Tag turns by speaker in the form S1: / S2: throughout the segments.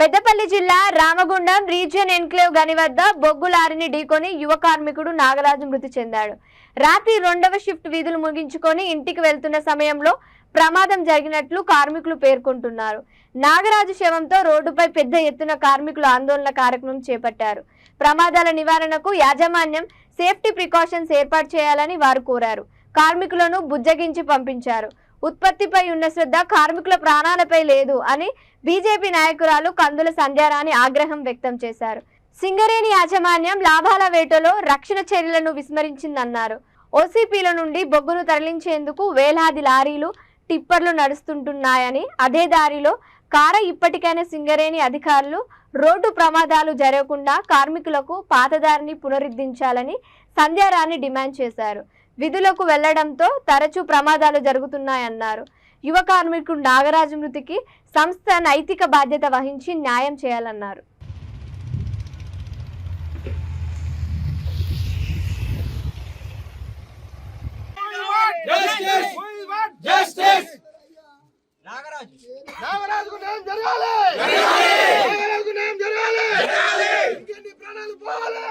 S1: పెద్దపల్లి జిల్లా Ramagundam region enclave గని వద్ద బొగ్గు లారీని ఢీకొని యువ కార్మికుడు నాగరాజు మృతి చెందాడు. రాత్రి 2వ షిఫ్ట్ విధులు ముగించుకొని ఇంటికి వెళ్తున్న సమయంలో ప్రమాదం జరిగినట్లు కార్మికులు పేర్కొంటున్నారు. నాగరాజు శవంతో రోడ్డుపై పెద్ద ఎత్తున కార్మికులు ఆందోళన కార్యక్రమం చేపట్టారు. ప్రమాదాల నివారణకు యాజమాన్యం సేఫ్టీ ప్రికాషన్స్ ఏర్పాటు చేయాలని వారు కోరారు. కార్మికులను బుజ్జగించి పంపించారు. ఉత్పత్తిపై ఉన్న శ్రద్ధ కార్మికుల ప్రాణాలపై లేదు అని బీజేపీ నాయకురాలు కందుల సంధ్యారాణి ఆగ్రహం వ్యక్తం చేశారు. సింగరేణి యాజమాన్యం లాభాల వేటలో రక్షణ చర్యలను విస్మరించిందన్నారు. ఓసీపీల నుండి బొగ్గును తరలించేందుకు వేలాది లారీలు టిప్పర్లు నడుస్తుంటున్నాయని, అదే దారిలో ఇప్పటికైనా సింగరేణి అధికారులు రోడ్డు ప్రమాదాలు జరగకుండా కార్మికులకు పాతదారిని పునరుద్ధరించాలని సంధ్యారాణి డిమాండ్ చేశారు. విధులకు వెళ్లడంతో తరచూ ప్రమాదాలు జరుగుతున్నాయన్నారు. యువ కార్మికుడు నాగరాజు మృతికి సంస్థ నైతిక బాధ్యత వహించి న్యాయం చేయాలన్నారు.
S2: నాగరాజుకు న్యాయం జరగాలి. నాగరాజుకు న్యాయం జరగాలి. ఇంకెన్ని ప్రాణాలు పోవాలి.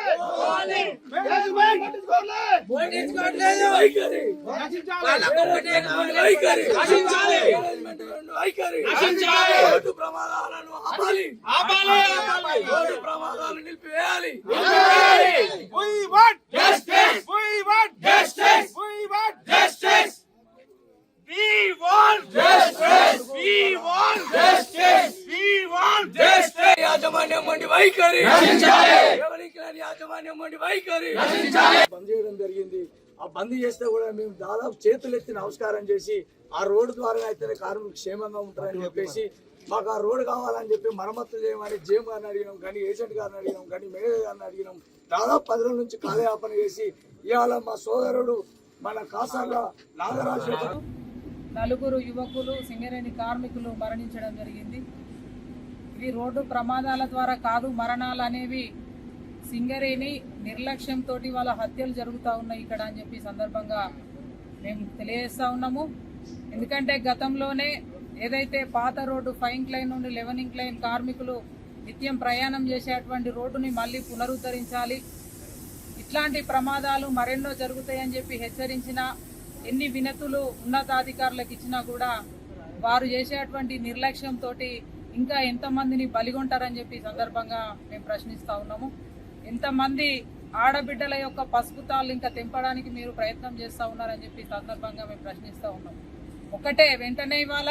S3: ప్రమాదాలను ప్రమాదాలు నిలిపివేయాలి. యాజమాన్యం వంటి వైఖరి యాజమాన్యం వంటి వైఖరి బంద్ చేయడం జరిగింది. ఆ బంద్ చేస్తే కూడా మేము దాదాపు చేతులెత్తి నమస్కారం చేసి ఆ రోడ్డు ద్వారా అయితేనే కార్మికులు క్షేమంగా ఉంటారని చెప్పేసి మాకు ఆ రోడ్డు కావాలని చెప్పి మరమ్మతులు చేయమని జేఎం గారిని అడిగినాం, కానీ ఏజెంట్ గారిని అడిగినాం, కానీ మేనేజర్ గారిని అడిగినాం. దాదాపు 10 రోజుల నుంచి కాలయాపన చేసి ఇవాళ మా సోదరుడు మన కాసర్ల నాగరాజు
S4: 4 యువకులు సింగరేణి కార్మికులు మరణించడం జరిగింది. ఇవి రోడ్డు ప్రమాదాల ద్వారా కాదు, మరణాలు అనేవి సింగరేణి నిర్లక్ష్యంతో వాళ్ళ హత్యలు జరుగుతూ ఉన్నాయి ఇక్కడ అని చెప్పి సందర్భంగా మేము తెలియజేస్తూ ఉన్నాము. ఎందుకంటే గతంలోనే ఏదైతే పాత రోడ్డు 5 ఇంక్లైన్ నుండి 11 ఇంక్లైన్ కార్మికులు నిత్యం ప్రయాణం చేసేటువంటి రోడ్డుని మళ్ళీ పునరుద్ధరించాలి. ఇట్లాంటి ప్రమాదాలు మరెన్నో జరుగుతాయని చెప్పి హెచ్చరించిన ఎన్ని వినతులు ఉన్నతాధికారులకు ఇచ్చినా కూడా వారు చేసేటువంటి నిర్లక్ష్యంతో ఇంకా ఎంతమందిని బలిగొంటారని చెప్పి సందర్భంగా మేము ప్రశ్నిస్తూ ఉన్నాము. ఎంతమంది ఆడబిడ్డల యొక్క పసుపుతాళ్ళు ఇంకా తెంపడానికి మీరు ప్రయత్నం చేస్తూ ఉన్నారని చెప్పి సందర్భంగా మేము ప్రశ్నిస్తూ ఉన్నాము. ఒకటే వెంటనే ఇవాళ